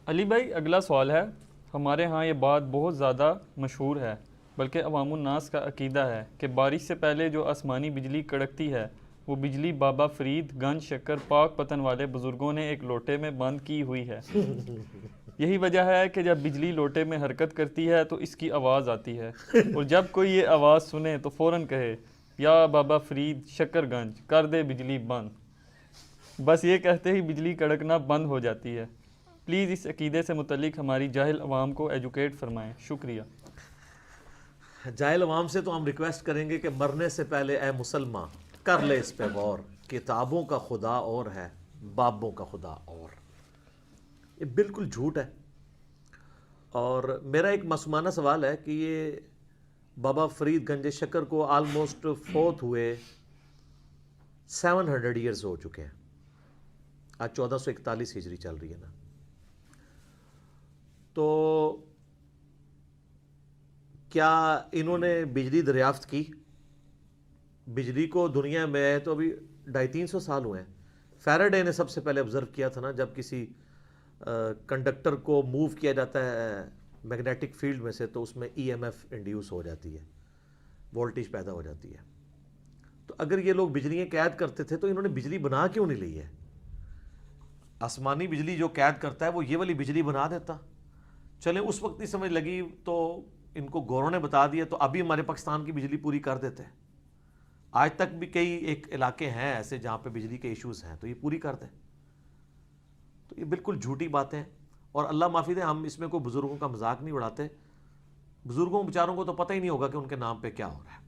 علی بھائی اگلا سوال ہے، ہمارے ہاں یہ بات بہت زیادہ مشہور ہے، بلکہ عوام الناس کا عقیدہ ہے کہ بارش سے پہلے جو آسمانی بجلی کڑکتی ہے وہ بجلی بابا فرید گنج شکر پاک پتن والے بزرگوں نے ایک لوٹے میں بند کی ہوئی ہے۔ یہی وجہ ہے کہ جب بجلی لوٹے میں حرکت کرتی ہے تو اس کی آواز آتی ہے، اور جب کوئی یہ آواز سنے تو فوراً کہے یا بابا فرید شکر گنج کر دے بجلی بند۔ بس یہ کہتے ہی بجلی کڑکنا بند ہو جاتی ہے۔ پلیز اس عقیدے سے متعلق ہماری جاہل عوام کو ایجوکیٹ فرمائیں، شکریہ۔ جاہل عوام سے تو ہم ریکویسٹ کریں گے کہ مرنے سے پہلے اے مسلمان کر لے اس پہ غور، کتابوں کا خدا اور ہے، بابوں کا خدا اور۔ یہ بالکل جھوٹ ہے۔ اور میرا ایک معصومانہ سوال ہے کہ یہ بابا فرید گنج شکر کو آلموسٹ فوت ہوئے 700 ایئرز ہو چکے ہیں، آج 1441 ہجری چل رہی ہے نا، تو کیا انہوں نے بجلی دریافت کی؟ بجلی کو دنیا میں تو ابھی 250-300 سال ہوئے ہیں۔ فیراڈے نے سب سے پہلے آبزرو کیا تھا نا، جب کسی کنڈکٹر کو موو کیا جاتا ہے میگنیٹک فیلڈ میں سے تو اس میں ای ایم ایف انڈیوس ہو جاتی ہے، وولٹیج پیدا ہو جاتی ہے۔ تو اگر یہ لوگ بجلیاں قید کرتے تھے تو انہوں نے بجلی بنا کیوں نہیں لی ہے؟ آسمانی بجلی جو قید کرتا ہے وہ یہ والی بجلی بنا دیتا۔ چلیں اس وقت نہیں سمجھ لگی تو ان کو گوروں نے بتا دیا تو ابھی ہمارے پاکستان کی بجلی پوری کر دیتے ہیں۔ آج تک بھی کئی ایک علاقے ہیں ایسے جہاں پہ بجلی کے ایشوز ہیں تو یہ پوری کر دیں۔ تو یہ بالکل جھوٹی باتیں ہیں، اور اللہ معافی دے ہم اس میں کوئی بزرگوں کا مذاق نہیں اڑاتے۔ بزرگوں بیچاروں کو تو پتہ ہی نہیں ہوگا کہ ان کے نام پہ کیا ہو رہا ہے،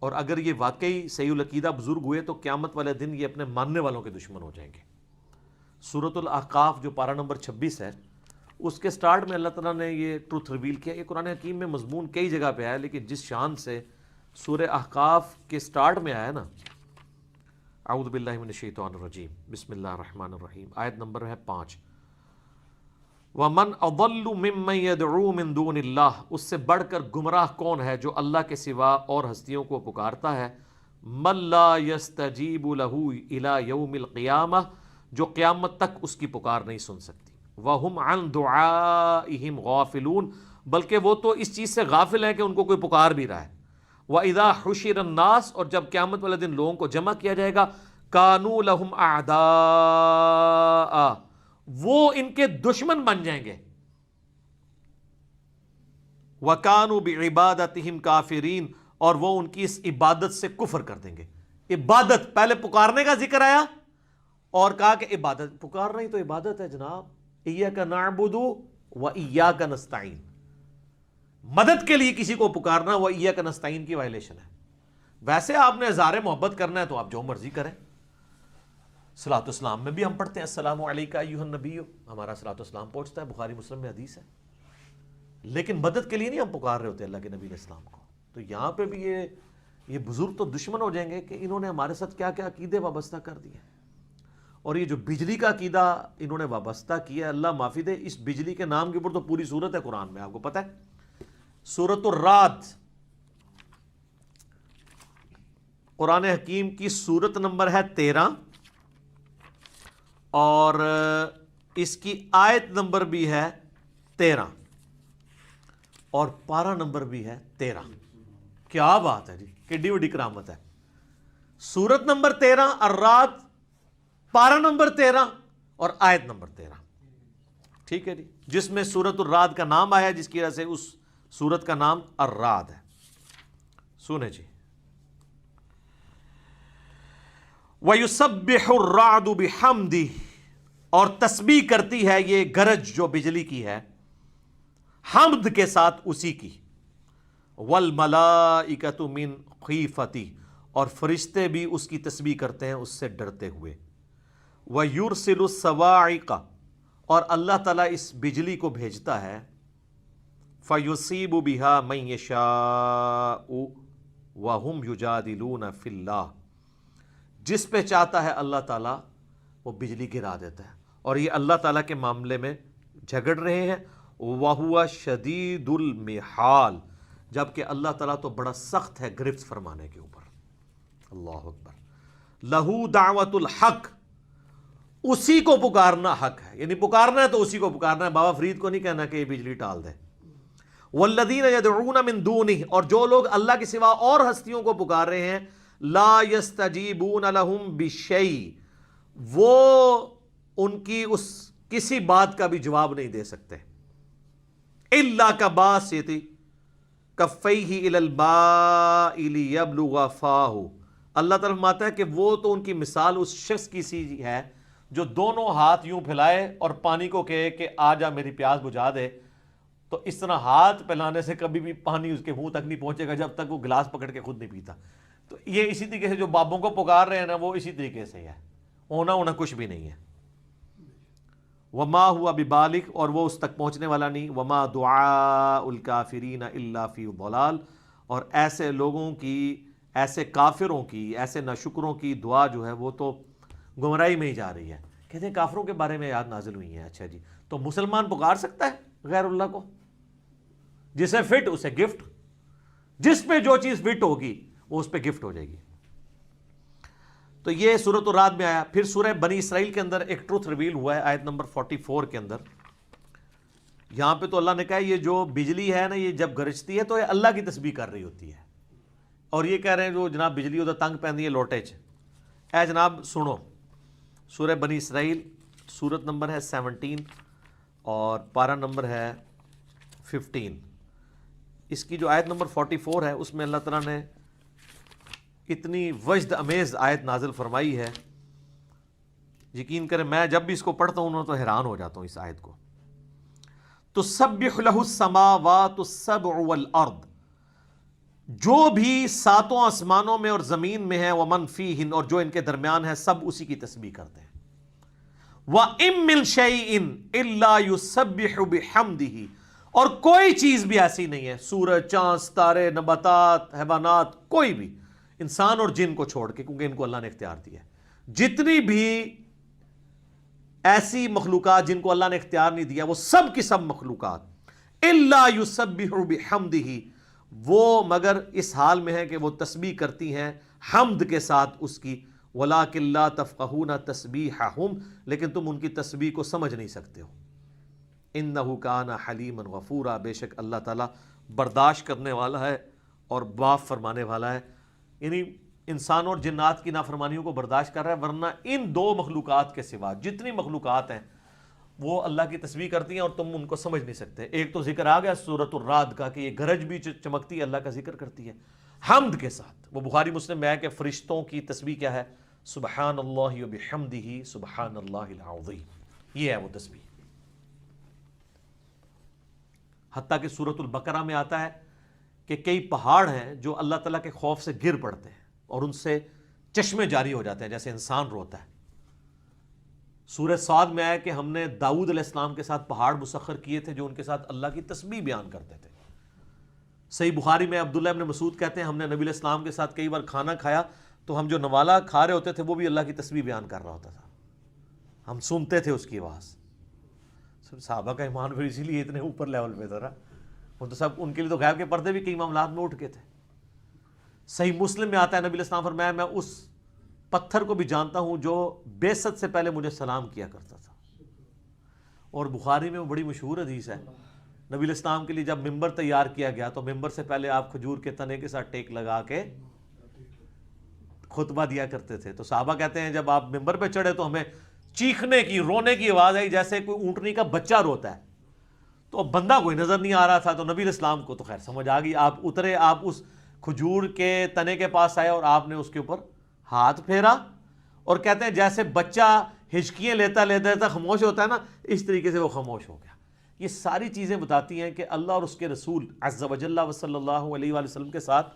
اور اگر یہ واقعی صحیح العقیدہ بزرگ ہوئے تو قیامت والے دن یہ اپنے ماننے والوں کے دشمن ہو جائیں گے۔ سورۃ الاحقاف جو پارہ نمبر 26 ہے، اس کے سٹارٹ میں اللہ تعالیٰ نے یہ ٹروتھ ریویل کیا۔ یہ قرآن حکیم میں مضمون کئی جگہ پہ ہے، لیکن جس شان سے سورہ احقاف کے سٹارٹ میں آیا نا، اعوذ باللہ من الشیطان الرجیم بسم اللہ الرحمن الرحیم، آیت نمبر ہے 5، وَمَنْ أَضَلُّ مِمَّنْ يَدْعُو مِن دُونِ اللَّهِ، اس سے بڑھ کر گمراہ کون ہے جو اللہ کے سوا اور ہستیوں کو پکارتا ہے، مَن لَا يَسْتَجِيبُ لَهُ إِلَى يَوْمِ الْقِيَامَةِ، جو قیامت تک اس کی پکار نہیں سن سکتی، وَهُمْ عَنْ دُعَائِهِمْ غَافِلُونَ، بلکہ وہ تو اس چیز سے غافل ہیں کہ ان کو کوئی پکار بھی رہا ہے، وَإِذَا حُشِرَ النَّاسُ، اور جب قیامت والے دن لوگوں کو جمع کیا جائے گا، كَانُوا لَهُمْ أَعْدَاءَ، وہ ان کے دشمن بن جائیں گے، وَكَانُوا بِعِبَادَتِهِمْ كَافِرِينَ، اور وہ ان کی اس عبادت سے کفر کر دیں گے۔ عبادت، پہلے پکارنے کا ذکر آیا اور کہا کہ عبادت، پکارنا ہی تو عبادت ہے جناب، إِيَّاكَ نَعْبُدُ وَإِيَّاكَ نَسْتَعِينُ، مدد کے لیے کسی کو پکارنا وہ إِيَّاكَ نَسْتَعِينُ کی وائلیشن ہے۔ ویسے آپ نے اظہار محبت کرنا ہے تو آپ جو مرضی کریں۔ صلاۃ السلام میں بھی ہم پڑھتے ہیں السلام علیکہ ایھا النبی، ہمارا صلاۃ السلام پہنچتا ہے، بخاری مسلم میں حدیث ہے، لیکن مدد کے لیے نہیں ہم پکار رہے ہوتے اللہ کے نبی علیہ السلام کو۔ تو یہاں پہ بھی یہ بزرگ تو دشمن ہو جائیں گے کہ انہوں نے ہمارے ساتھ کیا کیا عقیدے وابستہ کر دیے، اور یہ جو بجلی کا عقیدہ انہوں نے وابستہ کیا، اللہ معافی دے، اس بجلی کے نام کے اوپر تو پوری صورت ہے قرآن میں، آپ کو پتہ ہے، سورۃ الرعد، قرآن حکیم کی سورت نمبر ہے 13، اور اس کی آیت نمبر بھی ہے 13، اور پارہ نمبر بھی ہے 13۔ کیا بات ہے جی، کڈی وڈی کرامت ہے۔ سورت نمبر 13 الرعد، پارہ نمبر 13 اور آیت نمبر 13، ٹھیک ہے جی، جس میں سورت الرعد کا نام آیا، جس کی وجہ سے اس سورت کا نام الرعد ہے۔ سنیں جی، وَيُسَبِّحُ الرَّعْدُ بِحَمْدِهِ، اور تسبیح کرتی ہے یہ گرج جو بجلی کی ہے حمد کے ساتھ اسی کی، وَالْمَلَائِكَةُ مِنْ خِیفَتِهِ، اور فرشتے بھی اس کی تسبیح کرتے ہیں اس سے ڈرتے ہوئے، وَيُرْسِلُ الصَّوَاعِقَ، اور اللہ تعالیٰ اس بجلی کو بھیجتا ہے، فَيُصِيبُ بِهَا مَن يَشَاءُ وَهُمْ يُجَادِلُونَ فِي اللَّهِ، جس پہ چاہتا ہے اللہ تعالیٰ وہ بجلی گرا دیتا ہے، اور یہ اللہ تعالیٰ کے معاملے میں جھگڑ رہے ہیں، وَهُوَ شَدِيدُ الْمِحَالِ، جبکہ اللہ تعالیٰ تو بڑا سخت ہے گرفت فرمانے کے اوپر۔ اللہ اکبر۔ لَهُ دعوت الحق، اسی کو پکارنا حق ہے، یعنی پکارنا ہے تو اسی کو پکارنا ہے، بابا فرید کو نہیں کہنا کہ یہ بجلی ٹال دے۔ والذین یدعون من دونہ، اور جو لوگ اللہ کے سوا اور ہستیوں کو پکار رہے ہیں، لا یستجیبون لہم بشیء، وہ ان کی اس کسی بات کا بھی جواب نہیں دے سکتے، الا کباسط کفیہ الی الماء لیبلغ فاہ، اللہ تعالیٰ فرماتا ہے کہ وہ تو ان کی مثال اس شخص کی سی ہے جو دونوں ہاتھ یوں پھیلائے اور پانی کو کہے کہ آ جا میری پیاس بجھا دے، تو اس طرح ہاتھ پھیلانے سے کبھی بھی پانی اس کے منہ تک نہیں پہنچے گا جب تک وہ گلاس پکڑ کے خود نہیں پیتا۔ تو یہ اسی طریقے سے جو بابوں کو پکار رہے ہیں نا، وہ اسی طریقے سے ہے، ہونا کچھ بھی نہیں ہے۔ وما ہوا ببالغ، اور وہ اس تک پہنچنے والا نہیں، وما دعاء الکافرین الا فی ضلال، اور ایسے لوگوں کی، ایسے کافروں کی، ایسے ناشکروں کی دعا جو ہے وہ تو گمراہی میں ہی جا رہی ہے۔ کہتے ہیں کافروں کے بارے میں آیات نازل ہوئی ہیں، اچھا جی، تو مسلمان پکار سکتا ہے غیر اللہ کو؟ جسے فٹ اسے گفٹ، جس پہ جو چیز فٹ ہوگی وہ اس پہ گفٹ ہو جائے گی۔ تو یہ سورۃ الرعد میں آیا۔ پھر سورہ بنی اسرائیل کے اندر ایک ٹروتھ ریویل ہوا ہے آیت نمبر 44 کے اندر۔ یہاں پہ تو اللہ نے کہا یہ جو بجلی ہے نا، یہ جب گرجتی ہے تو یہ اللہ کی تسبیح کر رہی ہوتی ہے، اور یہ کہہ رہے ہیں جو جناب بجلی ہوتا تنگ پہنی ہے لوٹے چ۔ اے جناب سنو، سورہ بنی اسرائیل، سورت نمبر ہے 17 اور پارہ نمبر ہے 15۔ اس کی جو آیت نمبر 44 ہے اس میں اللہ تعالیٰ نے اتنی وجد امیز آیت نازل فرمائی ہے، یقین کریں میں جب بھی اس کو پڑھتا ہوں تو حیران ہو جاتا ہوں اس آیت کو۔ تسبح لہ السماوات السبع والارض، جو بھی ساتوں آسمانوں میں اور زمین میں ہے، ومن فیہن، اور جو ان کے درمیان ہے، سب اسی کی تسبیح کرتے ہیں۔ وَإِن مِّن شَيْءٍ إِلَّا يُسَبِّحُ بِحَمْدِهِ، اور کوئی چیز بھی ایسی نہیں ہے، سورج، چاند، ستارے، نباتات، حیوانات، کوئی بھی، انسان اور جن کو چھوڑ کے، کیونکہ ان کو اللہ نے اختیار دیا ہے، جتنی بھی ایسی مخلوقات جن کو اللہ نے اختیار نہیں دیا، وہ سب کی سب مخلوقات الا یسبح بحمدہ، وہ مگر اس حال میں ہے کہ وہ تسبیح کرتی ہیں حمد کے ساتھ اس کی، ولکن لا تفقہون تسبیحہم، لیکن تم ان کی تسبیح کو سمجھ نہیں سکتے ہو۔ انہ کان حلیما غفورا، بے شک اللہ تعالیٰ برداشت کرنے والا ہے اور معاف فرمانے والا ہے، یعنی انسان اور جنات کی نافرمانیوں کو برداشت کر رہا ہے، ورنہ ان دو مخلوقات کے سوا جتنی مخلوقات ہیں وہ اللہ کی تسبیح کرتی ہیں اور تم ان کو سمجھ نہیں سکتے۔ ایک تو ذکر آ گیا سورۃ الرعد کا کہ یہ گرج بھی چمکتی ہے، اللہ کا ذکر کرتی ہے حمد کے ساتھ۔ وہ بخاری مسلم میں ہے کہ فرشتوں کی تسبیح کیا ہے؟ سبحان اللہ وبحمدہ سبحان اللہ العظیم، یہ ہے وہ تسبیح۔ حتیٰ کہ سورۃ البقرہ میں آتا ہے کہ کئی پہاڑ ہیں جو اللہ تعالیٰ کے خوف سے گر پڑتے ہیں اور ان سے چشمے جاری ہو جاتے ہیں جیسے انسان روتا ہے۔ سورہ صاد میں آیا کہ ہم نے داؤد علیہ السلام کے ساتھ پہاڑ مسخر کیے تھے جو ان کے ساتھ اللہ کی تسبیح بیان کرتے تھے۔ صحیح بخاری میں عبداللہ ابن مسعود کہتے ہیں ہم نے نبی علیہ السلام کے ساتھ کئی بار کھانا کھایا تو ہم جو نوالا کھا رہے ہوتے تھے وہ بھی اللہ کی تسبیح بیان کر رہا ہوتا تھا، ہم سنتے تھے اس کی آواز۔ صحابہ کا ایمان پھر اسی لیے اتنے اوپر لیول پہ تھا نا، وہ تو سب ان کے لیے تو غیب کے پردے بھی کئی معاملات میں اٹھ کے تھے۔ صحیح مسلم میں آتا ہے نبی علیہ السلام فرمایا میں اس پتھر کو بھی جانتا ہوں جو بعثت سے پہلے مجھے سلام کیا کرتا تھا۔ اور بخاری میں وہ بڑی مشہور حدیث ہے، نبی علیہ السلام کے لیے جب ممبر تیار کیا گیا تو ممبر سے پہلے آپ کھجور کے تنے کے ساتھ ٹیک لگا کے خطبہ دیا کرتے تھے۔ تو صحابہ کہتے ہیں جب آپ ممبر پہ چڑھے تو ہمیں چیخنے کی، رونے کی آواز آئی جیسے کوئی اونٹنی کا بچہ روتا ہے، تو اب بندہ کوئی نظر نہیں آ رہا تھا۔ تو نبی علیہ السلام کو تو خیر سمجھ آ گئی، آپ اترے، آپ اس کھجور کے تنے کے پاس آئے اور آپ نے اس کے اوپر ہاتھ پھیرا، اور کہتے ہیں جیسے بچہ ہچکیاں لیتا لیتا خاموش ہوتا ہے نا، اس طریقے سے وہ خاموش ہو گیا۔ یہ ساری چیزیں بتاتی ہیں کہ اللہ اور اس کے رسول عز و جل و صلی اللہ علیہ وآلہ وسلم کے ساتھ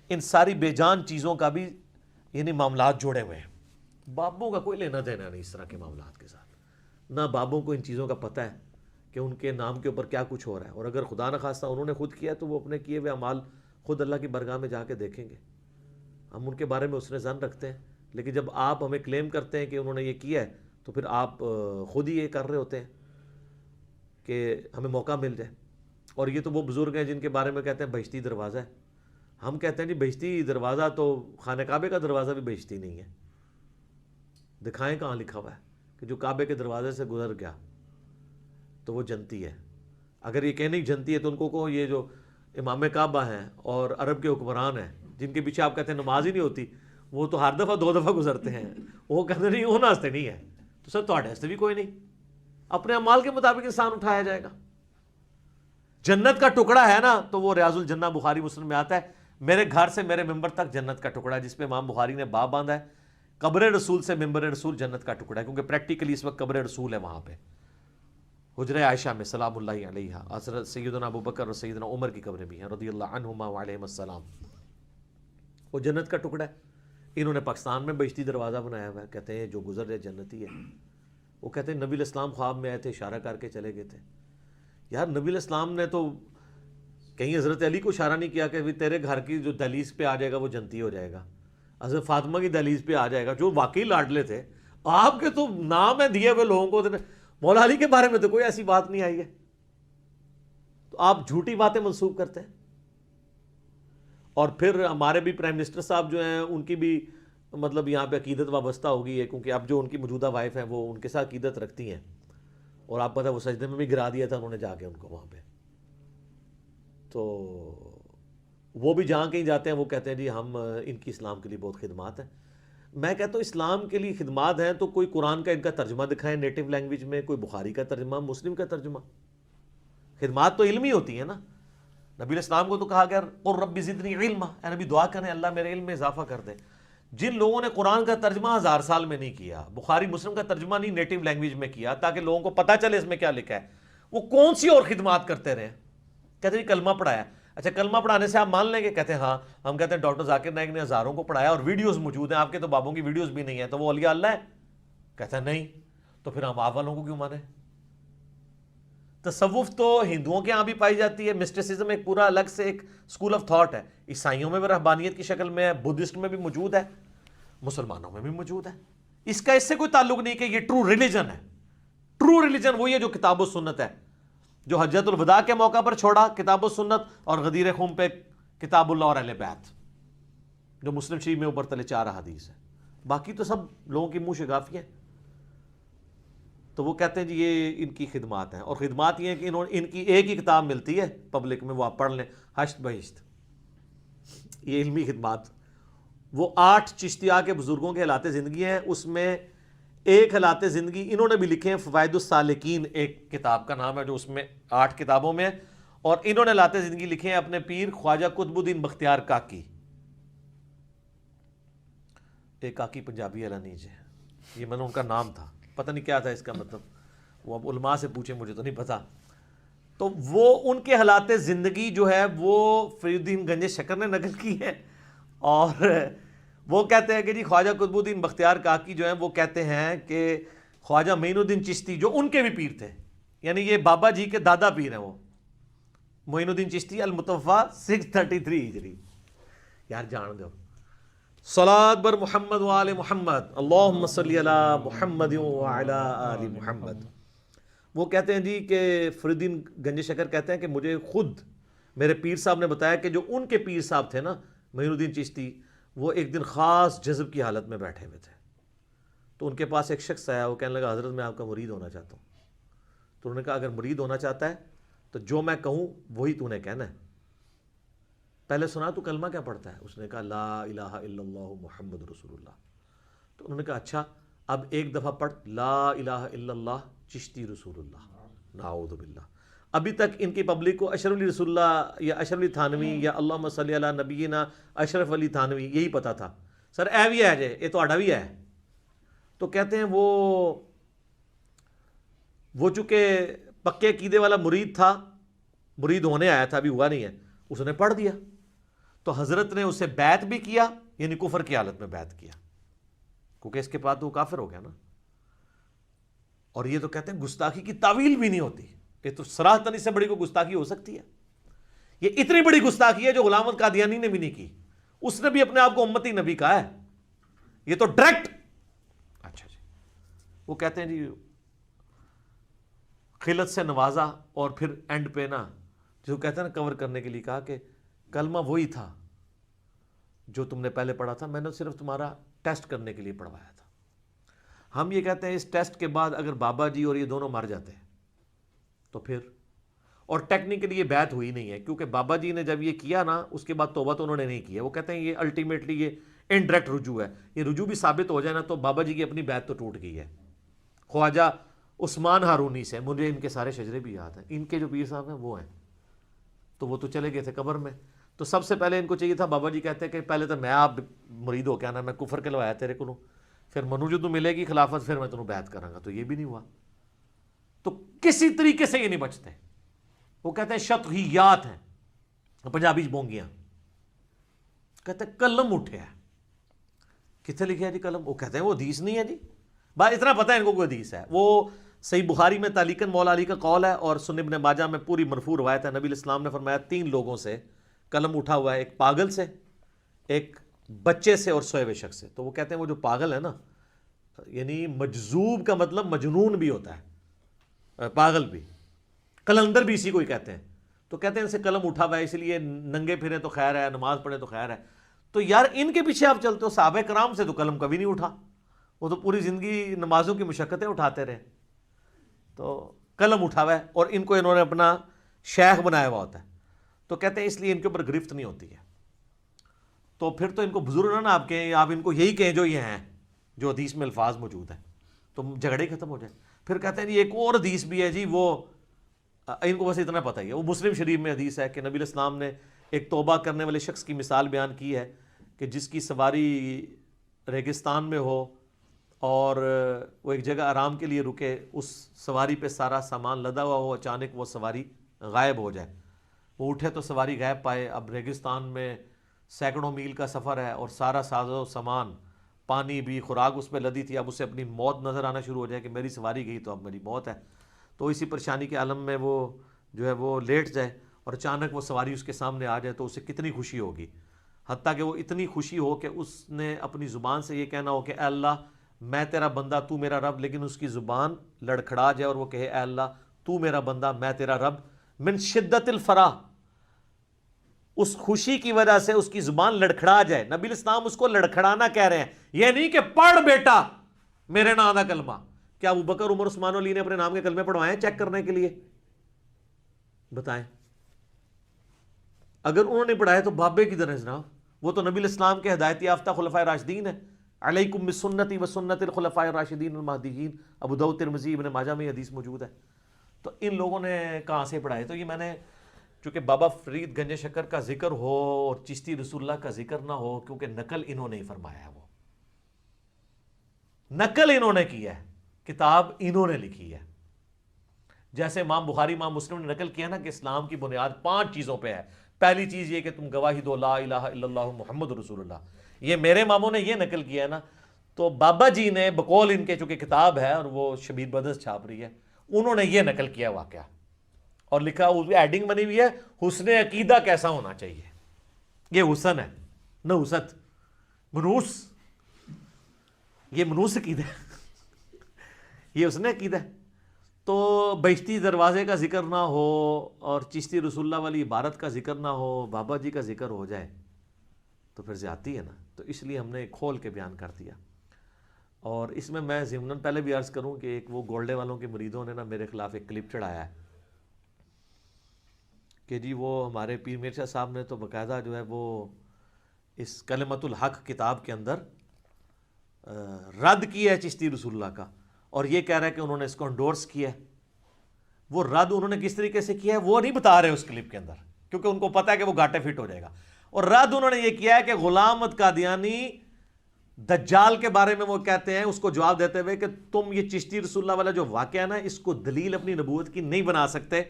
ان ساری بے جان چیزوں کا بھی یعنی معاملات جوڑے ہوئے ہیں۔ بابوں کا کوئی لینا دینا نہیں اس طرح کے معاملات کے ساتھ، نہ بابوں کو ان چیزوں کا پتہ ہے کہ ان کے نام کے اوپر کیا کچھ ہو رہا ہے، اور اگر خدا نخواستہ انہوں نے خود کیا تو وہ اپنے کیے ہوئے اعمال خود اللہ کی برگاہ میں جا کے دیکھیں گے۔ ہم ان کے بارے میں حسن ظن رکھتے ہیں، لیکن جب آپ ہمیں کلیم کرتے ہیں کہ انہوں نے یہ کیا ہے تو پھر آپ خود ہی یہ کر رہے ہوتے ہیں کہ ہمیں موقع مل جائے۔ اور یہ تو وہ بزرگ ہیں جن کے بارے میں کہتے ہیں بہشتی دروازہ ہے، ہم کہتے ہیں جی بہشتی دروازہ تو خانہ کعبے کا دروازہ بھی بہشتی نہیں ہے، دکھائیں کہاں لکھا ہوا ہے، کہ جو کعبے کے دروازے سے گزر گیا تو وہ جنتی ہے. اگر یہ کہنے جنتی ہے تو ان کو یہ جو امام کعبہ ہیں اور عرب کے حکمران ہیں جن کے پیچھے آپ کہتے ہیں نماز ہی نہیں ہوتی, وہ تو ہر دفعہ 2 دفعہ گزرتے ہیں, وہ کہتے نہیں وہ ناستے نہیں ہے. تو سر تھوڑے ہستے بھی کوئی نہیں, اپنے اعمال کے مطابق انسان اٹھایا جائے گا. جنت کا ٹکڑا ہے نا تو وہ ریاض الجنہ بخاری مسلم میں آتا ہے, میرے گھر سے میرے ممبر تک جنت کا ٹکڑا ہے, جس پہ امام بخاری نے باب باندھا ہے قبر رسول سے ممبر رسول جنت کا ٹکڑا ہے, کیونکہ پریکٹیکلی اس وقت قبر رسول ہے وہاں پہ حجرہ عائشہ میں سلام اللہ علیہ. حضرت سیدنا ابوبکر اور سیدنا عمر کی قبریں بھی ہیں رضی اللہ عنہما وعلیہم السلام. وہ جنت کا ٹکڑا ہے. انہوں نے پاکستان میں بہشتی دروازہ بنایا ہوا ہے, کہتے ہیں جو گزر جائے جنتی ہے. وہ کہتے ہیں نبی علیہ السلام خواب میں آئے تھے, اشارہ کر کے چلے گئے تھے. یار نبی علیہ السلام نے تو کہیں حضرت علی کو اشارہ نہیں کیا کہ تیرے گھر کی جو دہلیز پہ آ جائے گا وہ جنتی ہو جائے گا, حضرت فاطمہ کی دہلیز پہ آ جائے گا, جو واقعی لاڈلے تھے. آپ کے تو نام ہے دیے ہوئے لوگوں کو, مولا علی کے بارے میں تو کوئی ایسی بات نہیں آئی ہے, تو آپ جھوٹی باتیں منسوب کرتے ہیں. اور پھر ہمارے بھی پرائم منسٹر صاحب جو ہیں ان کی بھی مطلب یہاں پہ عقیدت وابستہ ہو گئی ہے, کیونکہ اب جو ان کی موجودہ وائف ہیں وہ ان کے ساتھ عقیدت رکھتی ہیں, اور آپ پتہ وہ سجدے میں بھی گرا دیا تھا انہوں نے جا کے ان کو وہاں پہ. تو وہ بھی جہاں کہیں جاتے ہیں وہ کہتے ہیں جی ہم ان کی اسلام کے لیے بہت خدمات ہیں. میں کہتا ہوں اسلام کے لیے خدمات ہیں تو کوئی قرآن کا ان کا ترجمہ دکھائیں نیٹو لینگویج میں, کوئی بخاری کا ترجمہ, مسلم کا ترجمہ. خدمات تو علمی ہوتی ہیں نا. نبی علیہ السلام کو تو کہا گیا قل رب زدنی علما, اے نبی دعا کریں اللہ میرے علم میں اضافہ کر دے. جن لوگوں نے قرآن کا ترجمہ 1000 سال میں نہیں کیا, بخاری مسلم کا ترجمہ نہیں نیٹو لینگویج میں کیا تاکہ لوگوں کو پتہ چلے اس میں کیا لکھا ہے, وہ کون سی اور خدمات کرتے رہے. کہتے ہیں کلمہ پڑھایا, اچھا کلمہ پڑھانے سے آپ مان لیں گے؟ کہتے ہیں ہاں. ہم کہتے ہیں ڈاکٹر ذاکر نائک نے ہزاروں کو پڑھایا اور ویڈیوز موجود ہیں, آپ کے تو بابوں کی ویڈیوز بھی نہیں ہیں, تو وہ اولیاء اللہ ہے؟ کہتے ہیں نہیں. تو پھر ہم آپ والوں کو کیوں مانیں؟ تصوف تو ہندوؤں کے ہاں بھی پائی جاتی ہے, مسٹسزم ایک پورا الگ سے ایک اسکول آف تھاٹ ہے, عیسائیوں میں بھی رہبانیت کی شکل میں ہے, بدھسٹ میں بھی موجود ہے, مسلمانوں میں بھی موجود ہے. اس کا اس سے کوئی تعلق نہیں کہ یہ ٹرو ریلیجن ہے. ٹرو ریلیجن وہی ہے جو کتاب و سنت ہے, جو حجت الوداع کے موقع پر چھوڑا کتاب و سنت, اور غدیر خم پہ کتاب اللہ اور اہل بیت, جو مسلم شریف میں اوپر تلے 4 حدیث ہے. باقی تو سب لوگوں کی منہ شگافی ہیں. تو وہ کہتے ہیں جی یہ ان کی خدمات ہیں, اور خدمات یہ ہیں کہ ان کی ایک ہی کتاب ملتی ہے پبلک میں, وہ آپ پڑھ لیں, حشت بہشت. یہ علمی خدمات. وہ 8 چشتیہ کے بزرگوں کے حالات زندگی ہیں, اس میں ایک حالات زندگی انہوں نے بھی لکھے ہیں, فوائد السالکین ایک کتاب کا نام ہے جو اس میں 8 کتابوں میں ہے, اور انہوں نے حالات زندگی لکھے ہیں اپنے پیر خواجہ قطب الدین بختیار کاکی. ایک کاکی پنجابی علانیج ہے, یہ میں نے ان کا نام تھا, پتہ نہیں کیا تھا اس کا مطلب, وہ اب علماء سے پوچھیں, مجھے تو نہیں پتا. تو وہ ان کے حالات زندگی جو ہے وہ فرید الدین گنج شکر نے نقل کی ہے, اور وہ کہتے ہیں کہ جی خواجہ قطب الدین بختیار کاکی جو ہیں وہ کہتے ہیں کہ خواجہ معین الدین چشتی جو ان کے بھی پیر تھے, یعنی یہ بابا جی کے دادا پیر ہیں, وہ معین الدین چشتی المتوفا 633 ہجری. یار جان دو صلاۃ بر محمد وآل محمد, اللہم صلی علی محمد وعلی آل محمد. وہ کہتے ہیں جی کہ فرید الدین گنج شکر کہتے ہیں کہ مجھے خود میرے پیر صاحب نے بتایا کہ جو ان کے پیر صاحب تھے نا معین الدین چشتی, وہ ایک دن خاص جذب کی حالت میں بیٹھے ہوئے تھے, تو ان کے پاس ایک شخص آیا, وہ کہنے لگا حضرت میں آپ کا مرید ہونا چاہتا ہوں. تو انہوں نے کہا اگر مرید ہونا چاہتا ہے تو جو میں کہوں وہی تو نے کہنا ہے, پہلے سنا تو کلمہ کیا پڑھتا ہے؟ اس نے کہا لا الہ الا اللہ محمد رسول اللہ. تو انہوں نے کہا اچھا اب ایک دفعہ پڑھ لا الہ الا اللہ چشتی رسول اللہ, نعوذ باللہ. ابھی تک ان کی پبلک کو اشرف علی رسول اللہ یا اشرف علی تھانوی یا اللہم صلی علی نبینا اشرف علی تھانوی یہی پتا تھا. سر اے بھی ہے جے, یہ تو آڈا بھی ہے. تو کہتے ہیں وہ چونکہ پکے عقیدے والا مرید تھا, مرید ہونے آیا تھا, ابھی ہوا نہیں ہے, اس نے پڑھ دیا. تو حضرت نے اسے بیعت بھی کیا, یعنی کفر کی حالت میں بیعت کیا, کیونکہ اس کے بعد وہ کافر ہو گیا نا. اور یہ تو کہتے ہیں گستاخی کی تعویل بھی نہیں ہوتی, یہ تو صراحتاً اس سے بڑی کوئی گستاخی ہو سکتی ہے؟ یہ اتنی بڑی گستاخی ہے جو غلام احمد قادیانی نے بھی نہیں کی, اس نے بھی اپنے آپ کو امتی نبی کہا ہے, یہ تو ڈائریکٹ. اچھا جی, وہ کہتے ہیں جی خلت سے نوازا, اور پھر اینڈ پہ نا جو کہتے ہیں نا کور کرنے کے لیے کہا کہ کلمہ وہی تھا جو تم نے پہلے پڑھا تھا, میں نے صرف تمہارا ٹیسٹ کرنے کے لیے پڑھوایا تھا. ہم یہ کہتے ہیں اس ٹیسٹ کے بعد اگر بابا جی اور یہ دونوں مر جاتے ہیں تو پھر، اور ٹیکنیکلی یہ بیعت ہوئی نہیں ہے، کیونکہ بابا جی نے جب یہ کیا نا اس کے بعد توبہ تو انہوں نے نہیں کیا. وہ کہتے ہیں یہ الٹیمیٹلی یہ انڈائریکٹ رجوع ہے، یہ رجوع بھی ثابت ہو جائے نا تو بابا جی کی اپنی بیعت تو ٹوٹ گئی ہے. خواجہ عثمان ہارونی سے، مجھے ان کے سارے شجرے بھی یاد ہیں، ان کے جو پیر صاحب ہیں وہ ہیں، تو وہ تو چلے گئے تھے قبر میں. تو سب سے پہلے ان کو چاہیے تھا، بابا جی کہتے ہیں کہ پہلے تو میں آپ مرید ہو کے آنا، میں کفر کے لوایا تیرے کو، پھر منو جو تو ملے گی خلافت پھر میں تمہیں بیعت کراں گا. تو یہ بھی نہیں ہوا. تو کسی طریقے سے یہ نہیں بچتے. وہ کہتے ہیں شطحیات ہیں، پنجابی بونگیاں. کہتے ہیں قلم اٹھے ہے. کتنے لکھے ہے جی قلم؟ وہ کہتے ہیں وہ حدیث نہیں ہے جی. بات اتنا پتہ ہے ان کو کوئی حدیث ہے. وہ صحیح بخاری میں تعلیقاً مولا علی کا قول ہے، اور سنن ابن ماجہ میں پوری مرفوع روایت ہے. نبی علیہ السلام نے فرمایا 3 لوگوں سے قلم اٹھا ہوا ہے، ایک پاگل سے، ایک بچے سے، اور سوئے ہوئے شخص سے. تو وہ کہتے ہیں وہ جو پاگل ہے نا، یعنی مجذوب کا مطلب مجنون بھی ہوتا ہے، پاگل بھی، قلندر بھی اسی کو ہی کہتے ہیں. تو کہتے ہیں ان سے قلم اٹھا ہوا ہے، اس لیے ننگے پھریں تو خیر ہے، نماز پڑھیں تو خیر ہے. تو یار ان کے پیچھے آپ چلتے ہو، صحابہ کرام سے تو قلم کبھی نہیں اٹھا، وہ تو پوری زندگی نمازوں کی مشقتیں اٹھاتے رہے. تو قلم اٹھا ہوا ہے، اور ان کو انہوں نے اپنا شیخ بنایا ہوا ہوتا ہے. تو کہتے ہیں اس لیے ان کے اوپر گرفت نہیں ہوتی ہے. تو پھر تو ان کو بزرگ نہ آپ کہیں، آپ ان کو یہی کہیں جو یہ ہیں، جو حدیث میں الفاظ موجود ہیں، تو جھگڑے ہی ختم ہو جائے. پھر کہتے ہیں جی ایک اور حدیث بھی ہے جی، وہ ان کو بس اتنا پتہ ہی ہے. وہ مسلم شریف میں حدیث ہے کہ نبی علیہ السلام نے ایک توبہ کرنے والے شخص کی مثال بیان کی ہے کہ جس کی سواری ریگستان میں ہو اور وہ ایک جگہ آرام کے لیے رکے، اس سواری پہ سارا سامان لدا ہوا ہو، اچانک وہ سواری غائب ہو جائے. وہ اٹھے تو سواری غائب پائے. اب ریگستان میں سینکڑوں میل کا سفر ہے اور سارا ساز و سامان، پانی بھی، خوراک اس پہ لدی تھی. اب اسے اپنی موت نظر آنا شروع ہو جائے کہ میری سواری گئی تو اب میری موت ہے. تو اسی پریشانی کے عالم میں وہ جو ہے وہ لیٹ جائے، اور اچانک وہ سواری اس کے سامنے آ جائے تو اسے کتنی خوشی ہوگی. حتیٰ کہ وہ اتنی خوشی ہو کہ اس نے اپنی زبان سے یہ کہنا ہو کہ اے اللہ میں تیرا بندہ تو میرا رب، لیکن اس کی زبان لڑکھڑا جائے اور وہ کہے اے اللہ تو میرا بندہ میں تیرا رب. من شدت الفرح، اس خوشی کی وجہ سے اس کی زبان لڑکھڑا جائے. نبی الاسلام اس کو لڑکھڑانا کہہ رہے ہیں، یہ نہیں کہ پڑھ بیٹا میرے نام دا کلمہ. کیا ابو بکر، عمر، عثمان علی نے اپنے نام کے کلمے پڑھوائے ہیں چیک کرنے کے لیے؟ بتائیں. اگر انہوں نے پڑھائے تو بابے کی طرح جناب، وہ تو نبی الاسلام کے ہدایت یافتہ خلفائے راشدین ہیں. علیکم بسنتی وسنت الخلفاء الراشدین المہدیین. ابو داؤد، ترمذی، ابن ماجہ میں یہ حدیث موجود ہے. تو ان لوگوں نے کہاں سے پڑھائے؟ تو یہ میں نے، چونکہ بابا فرید گنج شکر کا ذکر ہو اور چشتی رسول اللہ کا ذکر نہ ہو، کیونکہ نقل انہوں نے ہی فرمایا ہے، وہ نقل انہوں نے کی ہے، کتاب انہوں نے لکھی ہے. جیسے امام بخاری، امام مسلم نے نقل کیا نا کہ اسلام کی بنیاد 5 چیزوں پہ ہے. پہلی چیز یہ کہ تم گواہی دو لا الہ الا اللہ محمد رسول اللہ. یہ میرے اماموں نے یہ نقل کیا ہے نا. تو بابا جی نے بقول ان کے، چونکہ کتاب ہے اور وہ شبیر بدرس چھاپ رہی ہے، انہوں نے یہ نقل کیا واقعہ اور لکھا، اس میں ایڈنگ بنی ہوئی ہے حسن عقیدہ کیسا ہونا چاہیے. یہ حسن ہے نہ حسد، منوس، یہ منوس عقیدہ ہے، یہ حسن عقیدہ ہے. تو بہشتی دروازے کا ذکر نہ ہو اور چشتی رسول اللہ والی عبارت کا ذکر نہ ہو، بابا جی کا ذکر ہو جائے تو پھر زیادتی ہے نا. تو اس لیے ہم نے کھول کے بیان کر دیا. اور اس میں ضمناً پہلے بھی عرض کروں کہ ایک وہ گولڈے والوں کے مریدوں نے نا میرے خلاف ایک کلپ چڑھایا ہے کہ جی وہ ہمارے پیر مرشد صاحب نے تو باقاعدہ جو ہے وہ اس کلمۃ الحق کتاب کے اندر رد کیا ہے چشتی رسول اللہ کا، اور یہ کہہ رہا ہے کہ انہوں نے اس کو انڈورس کیا ہے. وہ رد انہوں نے کس طریقے سے کیا ہے وہ نہیں بتا رہے اس کلپ کے اندر، کیونکہ ان کو پتہ ہے کہ وہ گھاٹے فٹ ہو جائے گا. اور رد انہوں نے یہ کیا ہے کہ غلام احمد قادیانی دجال کے بارے میں وہ کہتے ہیں، اس کو جواب دیتے ہوئے کہ تم یہ چشتی رسول اللہ والا جو واقعہ ہے نا، اس کو دلیل اپنی نبوت کی نہیں بنا سکتے،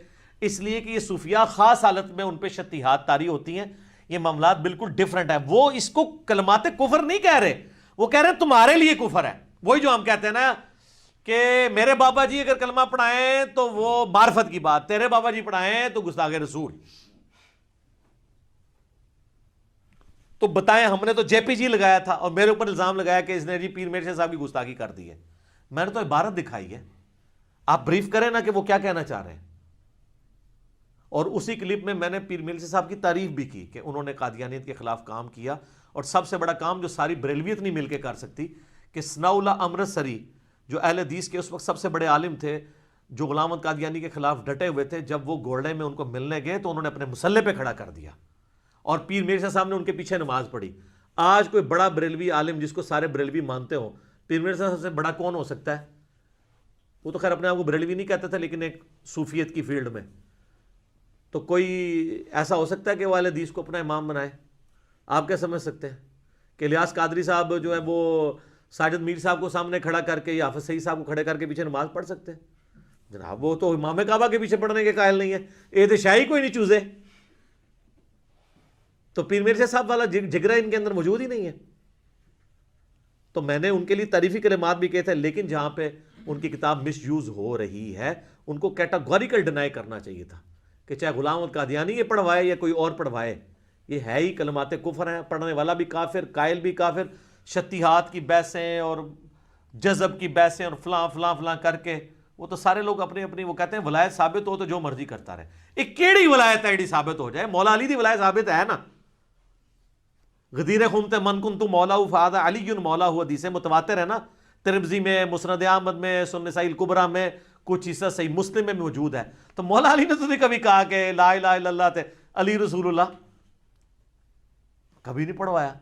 اس لیے کہ یہ صوفیاء خاص حالت میں ان پہ شتیحات طاری ہوتی ہیں، یہ معاملات بالکل ڈیفرنٹ ہے. وہ اس کو کلمات کفر نہیں کہہ رہے، وہ کہہ رہے ہیں تمہارے لیے کفر ہے. وہی جو ہم کہتے ہیں نا کہ میرے بابا جی اگر کلمہ پڑھائیں تو وہ معرفت کی بات، تیرے بابا جی پڑھائیں تو گستاخ رسول. تو بتائیں، ہم نے تو جے پی جی لگایا تھا اور میرے اوپر الزام لگایا کہ اس نے جی پیر مرشد صاحب کی گستاخی کر دی ہے. میں نے تو عبارت دکھائی ہے، آپ بریف کریں نا کہ وہ کیا کہنا چاہ رہے ہیں. اور اسی کلپ میں میں نے پیر مرشد صاحب کی تعریف بھی کی کہ انہوں نے قادیانیت کے خلاف کام کیا، اور سب سے بڑا کام جو ساری بریلویت نہیں مل کے کر سکتی، کہ ثناء اللہ امرتسری جو اہل حدیث کے اس وقت سب سے بڑے عالم تھے، جو غلام احمد قادیانی کے خلاف ڈٹے ہوئے تھے، جب وہ گھوڑے میں ان کو ملنے گئے تو انہوں نے اپنے مسلح پہ کھڑا کر دیا اور پیر مرزا صاحب نے ان کے پیچھے نماز پڑھی. آج کوئی بڑا بریلوی عالم جس کو سارے بریلوی مانتے ہوں، پیر مرزا صاحب سے بڑا کون ہو سکتا ہے؟ وہ تو خیر اپنے آپ کو بریلوی نہیں کہتے تھے لیکن ایک صوفیت کی فیلڈ میں. تو کوئی ایسا ہو سکتا ہے کہ وہ اہل حدیث کو اپنا امام بنائے؟ آپ کیا سمجھ سکتے ہیں کہ الیاس قادری صاحب جو ہے وہ ساجد میر صاحب کو سامنے کھڑا کر کے یا حافظ سعید صاحب کو کھڑے کر کے پیچھے نماز پڑھ سکتے ہیں؟ جناب وہ تو امام کعبہ کے پیچھے پڑھنے کے قائل نہیں ہے، اے شاہی کوئی نہیں چوزے. تو پیر مرزا صاحب والا جگرہ ان کے اندر موجود ہی نہیں ہے. تو میں نے ان کے لیے تعریفی کلمات بھی کہے تھے، لیکن جہاں پہ ان کی کتاب مس یوز ہو رہی ہے ان کو کیٹاگوریکل ڈینائی کرنا چاہیے تھا کہ چاہے غلام احمد قادیانی یہ پڑھوائے یا کوئی اور پڑھوائے، یہ ہے ہی کلمات کفر ہیں، پڑھنے والا بھی کافر، قائل بھی کافر. شتیہات کی بحثیں اور جذب کی بحثیں اور فلاں فلاں فلاں کر کے وہ تو سارے لوگ اپنی اپنی وہ کہتے ہیں ولایت ثابت ہو تو جو مرضی کرتا رہے. ایک کیڑی ولایت ہے ایڈی ثابت ہو جائے؟ مولا علی دی ولایت ثابت ہے نا. غدیر خمت من کنت مولا فہذا علی مولا ہوا، حدیث متواتر ہے نا، ترمذی میں، مسند احمد میں، سنن نسائی الکبریٰ میں، کچھ حصہ صحیح مسلم میں موجود ہے. تو مولا علی نے تو نہیں کبھی کہا کہ لا الہ الا اللہ تے علی رسول اللہ، کبھی نہیں پڑھوایا.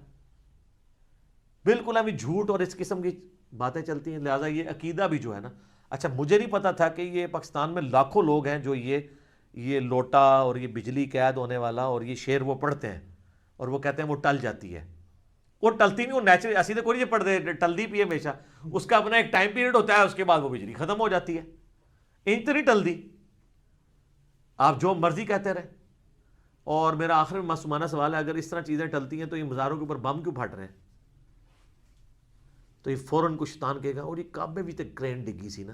بالکل ابھی جھوٹ اور اس قسم کی باتیں چلتی ہیں. لہٰذا یہ عقیدہ بھی جو ہے نا، اچھا مجھے نہیں پتا تھا کہ یہ پاکستان میں لاکھوں لوگ ہیں جو یہ لوٹا اور یہ بجلی قید ہونے والا اور یہ شعر وہ پڑھتے ہیں اور وہ کہتے ہیں وہ ٹل جاتی ہے. وہ ٹلتی نہیں، وہ نیچرل ایسی تو کوئی نہیں پڑھ دے ٹلدی پی ہے ہمیشہ، اس کا اپنا ایک ٹائم پیریڈ ہوتا ہے، اس کے بعد وہ بجلی ختم ہو جاتی ہے. انج تو نہیں ٹلدی، آپ جو مرضی کہتے رہے. اور میرا آخر میں معصومانہ سوال ہے، اگر اس طرح چیزیں ٹلتی ہیں تو یہ مزاروں کے اوپر بم کیوں پھٹ رہے ہیں؟ تو یہ فوراً کو شیطان کہے گا اور یہ کعبے بھی تو کرین ڈگی سی نا.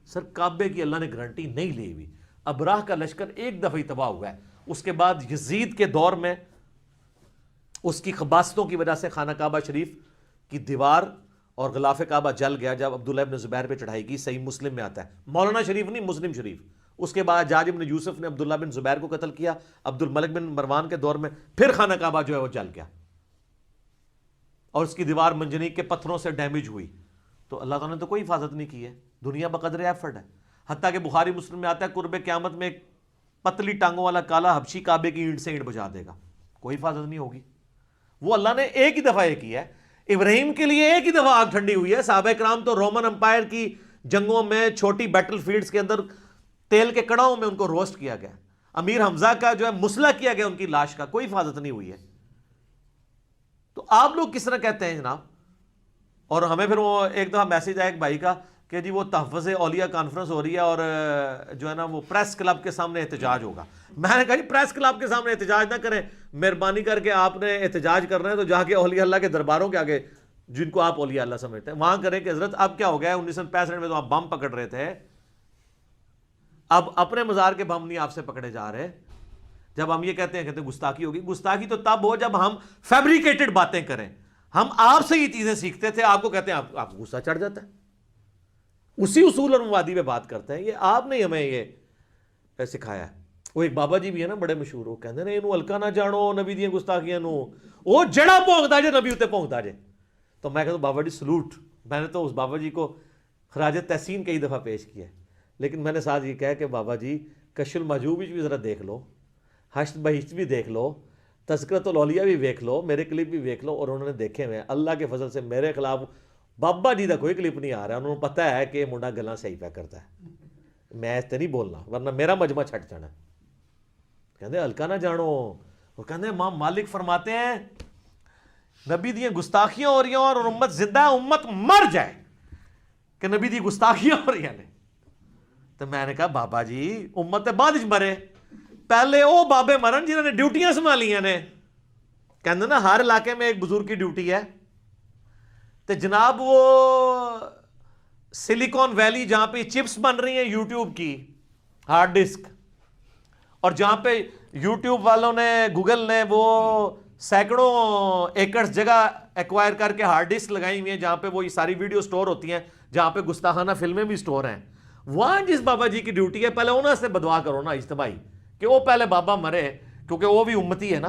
سر کعبے کی اللہ نے گارنٹی نہیں لی ہوئی. ابراہ کا لشکر ایک دفعہ ہی تباہ ہوا ہے، اس کے بعد یزید کے دور میں اس کی خباستوں کی وجہ سے خانہ کعبہ شریف کی دیوار اور غلاف کعبہ جل گیا جب عبداللہ ابن زبیر پہ چڑھائی کی. صحیح مسلم میں آتا ہے، مولانا شریف نہیں، مسلم شریف. اس کے بعد حجاج ابن یوسف نے عبداللہ بن زبیر کو قتل کیا. عبد الملک بن مروان کے دور میں پھر خانہ کعبہ جو ہے وہ جل گیا اور اس کی دیوار منجنیق کے پتھروں سے ڈیمیج ہوئی. تو اللہ تعالیٰ نے تو کوئی حفاظت نہیں کی ہے، دنیا بقدر ایفرٹ ہے. حتیٰ کہ بخاری مسلم میں آتا ہے قرب قیامت میں ایک پتلی ٹانگوں والا کالا حبشی کعبے کی اینٹ سے اینٹ بجا دے گا، کوئی حفاظت نہیں ہوگی. وہ اللہ نے ایک ہی دفعہ یہ کیا ہے. ابراہیم کے لیے ایک ہی دفعہ آگ ٹھنڈی ہوئی ہے. صحابہ کرام تو رومن امپائر کی جنگوں میں چھوٹی بیٹل فیلڈز کے اندر تیل کے کڑاؤں میں ان کو روسٹ کیا گیا. امیر حمزہ کا جو ہے مسلح کیا گیا ان کی لاش کا، کوئی حفاظت نہیں ہوئی ہے. تو آپ لوگ کس طرح کہتے ہیں جناب؟ اور ہمیں پھر وہ ایک دفعہ میسج آیا ایک بھائی کا کہ جی وہ تحفظ اولیاء کانفرنس ہو رہی ہے اور جو ہے نا وہ پریس کلب کے سامنے احتجاج ہوگا. میں نے کہا جی پریس کلب کے سامنے احتجاج نہ کریں، مہربانی کر کے آپ نے احتجاج کرنا ہے تو جا کے اولیاء اللہ کے درباروں کے آگے جن کو آپ اولیاء اللہ سمجھتے ہیں وہاں کریں کہ حضرت اب کیا ہو گیا ہے، 1965 میں تو آپ بم پکڑ رہے تھے، اب اپنے مزار کے بم نہیں آپ سے پکڑے جا رہے. جب ہم یہ کہتے ہیں گستاخی ہوگی، گستاخی تو تب ہو جب ہم فیبریکیٹڈ باتیں کریں. ہم آپ سے یہ چیزیں سیکھتے تھے، آپ کو کہتے ہیں آپ غصہ چڑھ جاتا ہے، اسی اصول اور مبادی پہ بات کرتے ہیں. یہ آپ نے ہمیں یہ سکھایا ہے. وہ ایک بابا جی بھی ہے نا بڑے مشہور، وہ کہتے ہیں انہوں ہلکا نہ جانو نبی دیاں گستاخیاں نو، وہ جڑا پونکتا جے نبی اتے پونکتا جے. تو میں کہتا ہوں بابا جی سلوٹ. میں نے تو اس بابا جی کو خراج تحسین کئی دفعہ پیش کیا ہے، لیکن میں نے ساتھ یہ کہا کہ بابا جی کشف المحجوب بھی ذرا دیکھ لو، حشر بہشت بھی دیکھ لو، تذکرۃ الاولیاء بھی دیکھ لو، میرے کلپ بھی دیکھ لو. اور انہوں نے دیکھے ہوئے اللہ کے فضل سے میرے خلاف بابا جی کا کوئی کلپ نہیں آ رہا. انہوں نے پتہ ہے کہ منڈا گلاں صحیح پہ کرتا ہے، میں اس تے نہیں بولنا ورنہ میرا مجمع چھٹ جانا. کہتے ہلکا نہ جانو. وہ کہتے ہیں امام مالک فرماتے ہیں نبی دی گستاخیاں ہو رہی ہیں اور امت زندہ ہے، امت مر جائے کہ نبی دی گستاخیاں ہو رہی ہیں. تو میں نے کہا بابا جی امت بعد مرے، پہلے وہ بابے مرن جنہوں نے ڈیوٹیاں سنبھالیاں نے. کہتے نا ہر علاقے میں ایک بزرگ کی ڈیوٹی ہے. تو جناب وہ سلیکون ویلی جہاں پہ چپس بن رہی ہیں یوٹیوب کی ہارڈ ڈسک، اور جہاں پہ یوٹیوب والوں نے گوگل نے وہ سینکڑوں ایکڑ جگہ ایکوائر کر کے ہارڈ ڈسک لگائی ہوئی ہیں جہاں پہ وہ یہ ساری ویڈیو سٹور ہوتی ہیں، جہاں پہ گستاخانہ فلمیں بھی سٹور ہیں، وہاں جس بابا جی کی ڈیوٹی ہے پہلے انہوں سے بدعا کرو نا اجتماعی کہ وہ پہلے بابا مرے، کیونکہ وہ بھی امتی ہے نا،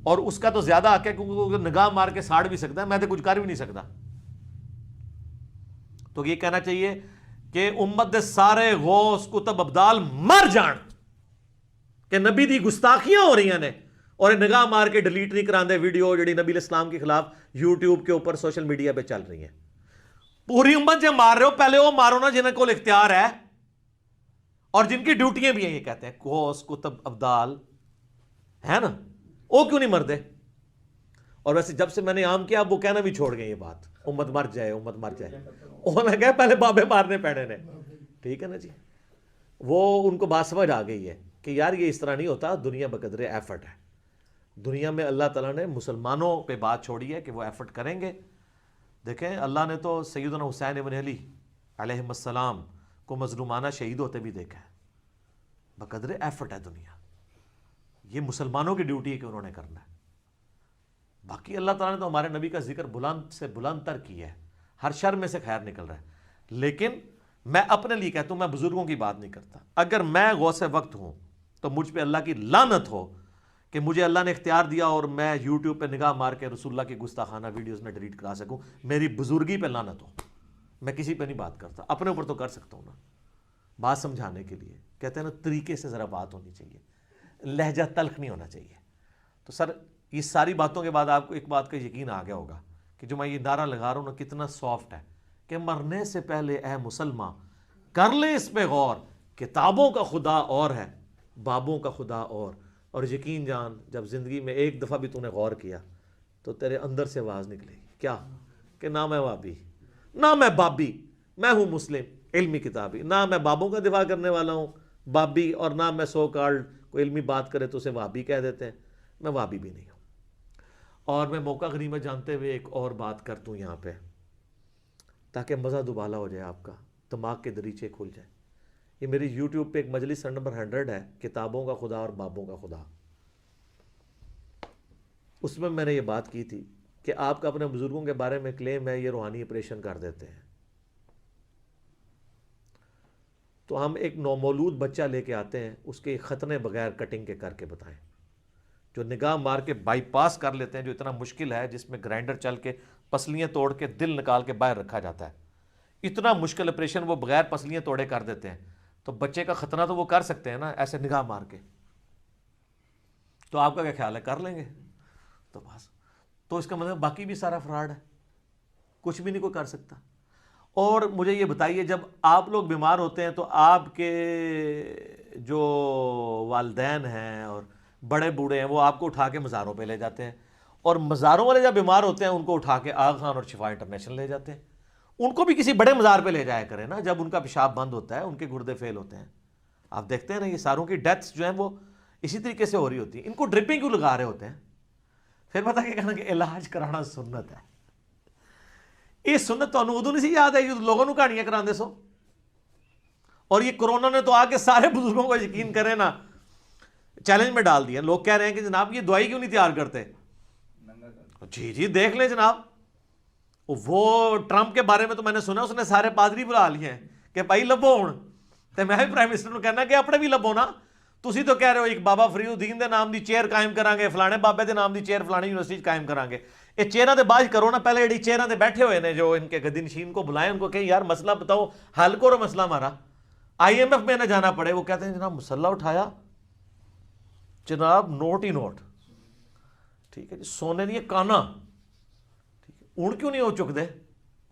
اور اس کا تو زیادہ حق ہے کیونکہ نگاہ مار کے ساڑ بھی سکتا ہے، میں تو کچھ کر بھی نہیں سکتا. تو یہ کہنا چاہیے کہ امت دے سارے غوث کتب ابدال مر جان کہ نبی دی گستاخیاں ہو رہی ہیں اور نگاہ مار کے ڈیلیٹ نہیں کراندے ویڈیو جڑی نبی علیہ السلام کے خلاف یوٹیوب کے اوپر سوشل میڈیا پہ چل رہی ہیں. پوری امت جو مار رہے ہو پہلے وہ مارو نا جنہیں کو اختیار ہے اور جن کی ڈیوٹیاں بھی ہیں. یہ کہتے ہیں غوث کتب ابدال ہے نا, وہ کیوں نہیں مردے؟ اور ویسے جب سے میں نے عام کیا اب وہ کہنا بھی چھوڑ گئے یہ بات, امت مر جائے امت مر جائے. انہوں نے کہا پہلے بابے مارنے پڑے نے. ٹھیک ہے نا جی, وہ ان کو بات سمجھ آ گئی ہے کہ یار یہ اس طرح نہیں ہوتا, دنیا بقدر ایفرٹ ہے. دنیا میں اللہ تعالیٰ نے مسلمانوں پہ بات چھوڑی ہے کہ وہ ایفرٹ کریں گے. دیکھیں اللہ نے تو سیدنا حسین ابن علی علیہ السلام کو مظلومانہ شہید ہوتے بھی دیکھا ہے. بقدر ایفرٹ ہے دنیا. یہ مسلمانوں کی ڈیوٹی ہے کہ انہوں نے کرنا ہے. باقی اللہ تعالیٰ نے تو ہمارے نبی کا ذکر بلند سے بلند تر کیا ہے, ہر شر میں سے خیر نکل رہا ہے. لیکن میں اپنے لیے کہتا ہوں, میں بزرگوں کی بات نہیں کرتا. اگر میں غوث وقت ہوں تو مجھ پہ اللہ کی لعنت ہو کہ مجھے اللہ نے اختیار دیا اور میں یوٹیوب پہ نگاہ مار کے رسول اللہ کی گستاخانہ ویڈیوز میں ڈیلیٹ کرا سکوں. میری بزرگی پہ لعنت ہو. میں کسی پہ نہیں بات کرتا, اپنے اوپر تو کر سکتا ہوں نا, بات سمجھانے کے لیے. کہتے ہیں نا طریقے سے ذرا بات ہونی چاہیے, لہجہ تلخ نہیں ہونا چاہیے. تو سر یہ ساری باتوں کے بعد آپ کو ایک بات کا یقین آ گیا ہوگا کہ جو میں یہ نعرہ لگا رہا ہوں نا کتنا سافٹ ہے کہ مرنے سے پہلے اے مسلمان کر لے اس پہ غور, کتابوں کا خدا اور ہے بابوں کا خدا اور یقین جان جب زندگی میں ایک دفعہ بھی تو نے غور کیا تو تیرے اندر سے آواز نکلے گی کیا کہ نہ میں وابی نہ میں بابی, میں ہوں مسلم علمی کتابی. نہ میں بابوں کا دفاع کرنے والا ہوں بابی, اور نہ میں سو کارڈ کوئی علمی بات کرے تو اسے وابی کہہ دیتے ہیں. میں وابی بھی نہیں ہوں. اور میں موقع غنیمت جانتے ہوئے ایک اور بات کر دوں یہاں پہ تاکہ مزہ دوبالا ہو جائے, آپ کا دماغ کے دریچے کھل جائیں. یہ میری یوٹیوب پہ ایک مجلس نمبر 100 ہے, کتابوں کا خدا اور بابوں کا خدا. اس میں نے یہ بات کی تھی کہ آپ کا اپنے بزرگوں کے بارے میں کلیم ہے یہ روحانی آپریشن کر دیتے ہیں. تو ہم ایک نومولود بچہ لے کے آتے ہیں, اس کے ختنے بغیر کٹنگ کے کر کے بتائیں, جو نگاہ مار کے بائی پاس کر لیتے ہیں, جو اتنا مشکل ہے جس میں گرائنڈر چل کے پسلیاں توڑ کے دل نکال کے باہر رکھا جاتا ہے. اتنا مشکل آپریشن وہ بغیر پسلیاں توڑے کر دیتے ہیں. تو بچے کا ختنہ تو وہ کر سکتے ہیں نا ایسے نگاہ مار کے. تو آپ کا کیا خیال ہے, کر لیں گے؟ تو بس, تو اس کا مطلب باقی بھی سارا فراڈ ہے, کچھ بھی نہیں کوئی کر سکتا. اور مجھے یہ بتائیے جب آپ لوگ بیمار ہوتے ہیں تو آپ کے جو والدین ہیں اور بڑے بوڑھے ہیں وہ آپ کو اٹھا کے مزاروں پہ لے جاتے ہیں, اور مزاروں والے جب بیمار ہوتے ہیں ان کو اٹھا کے آغا خان اور شفا انٹرنیشنل لے جاتے ہیں. ان کو بھی کسی بڑے مزار پہ لے جایا کریں نا جب ان کا پیشاب بند ہوتا ہے, ان کے گردے فیل ہوتے ہیں. آپ دیکھتے ہیں نا یہ ساروں کی ڈیتھس جو ہیں وہ اسی طریقے سے ہو رہی ہوتی ہیں. ان کو ڈرپنگ کیوں لگا رہے ہوتے ہیں؟ پھر پتہ کیا کہنا کہ علاج کرانا سنت ہے. یہ سنت تو ادو نہیں سی یاد ہے, یہ لوگوں کو کہانیاں کراندے سو. اور یہ کرونا نے تو آ کے سارے بزرگوں کو یقین کریں نا چیلنج میں ڈال دیا. لوگ کہہ رہے ہیں کہ جناب یہ دوائی کیوں نہیں تیار کرتے؟ جی دیکھ لیں جناب, وہ ٹرمپ کے بارے میں تو میں نے سنا اس نے سارے پادری بلا لیے ہیں کہ بھائی لبو ہوں. تو میں بھی پرائم منسٹر کو کہنا کہ اپنے بھی لبو نا. تسی تو کہہ رہے ہو ایک بابا فرید الدین دے نام دی چیئر قائم کران گے, فلانے بابے دے نام دی چیئر فلانے یونیورسٹی قائم کران گے. یہ چیئراں دے باج کرو نا, پہلے جڑی چیئراں دے بیٹھے ہوئے نے جو ان کے گدی نشین کو بلائیں ان کو کہیں یار مسئلہ بتاؤ, حل کرو مسئلہ ہمارا. IMF میں نہ جانا پڑے, وہ کہتے ہیں جناب مسئلہ اٹھایا جناب نوٹ ہی نوٹ. ٹھیک ہے جی, سونے نہیں کانا. ٹھیک ہے, اون کیوں نہیں ہو چک دے,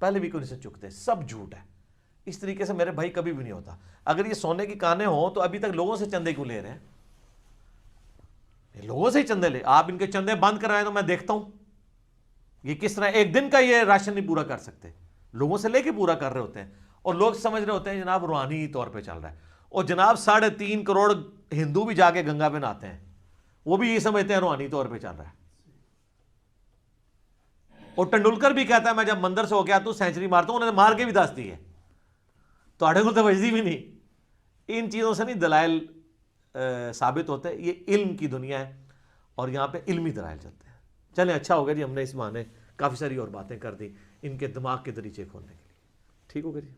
پہلے بھی کیوں نہیں سے چکتے, سب جھوٹ ہے. اس طریقے سے میرے بھائی کبھی بھی نہیں ہوتا. اگر یہ سونے کی کانے ہوں تو ابھی تک لوگوں سے چندے کیوں لے رہے ہیں؟ لوگوں سے ہی چندے لے, آپ ان کے چندے بند کرائیں تو میں دیکھتا ہوں یہ کس طرح ایک دن کا یہ راشن نہیں پورا کر سکتے, لوگوں سے لے کے پورا کر رہے ہوتے ہیں. اور لوگ سمجھ رہے ہوتے ہیں جناب روحانی طور پہ چل رہا ہے. اور جناب 3.5 کروڑ ہندو بھی جا کے گنگا پہ نہاتے ہیں, وہ بھی یہ سمجھتے ہیں روحانی طور پہ چل رہا ہے. اور ٹنڈولکر بھی کہتا ہے میں جب مندر سے ہو گیا تو سینچری مارتا ہوں, انہوں نے مار کے بھی دس دی ہے. تو آڑے کو تو بجتی بھی نہیں. ان چیزوں سے نہیں دلائل ثابت ہوتے. یہ علم کی دنیا ہے اور یہاں پہ علمی دلائل چلتے ہیں. چلیں اچھا ہو گیا جی, ہم نے اس بہانے کافی ساری اور باتیں کر دی ان کے دماغ کے دریچے کھولنے کے لیے. ٹھیک ہو گیا جی.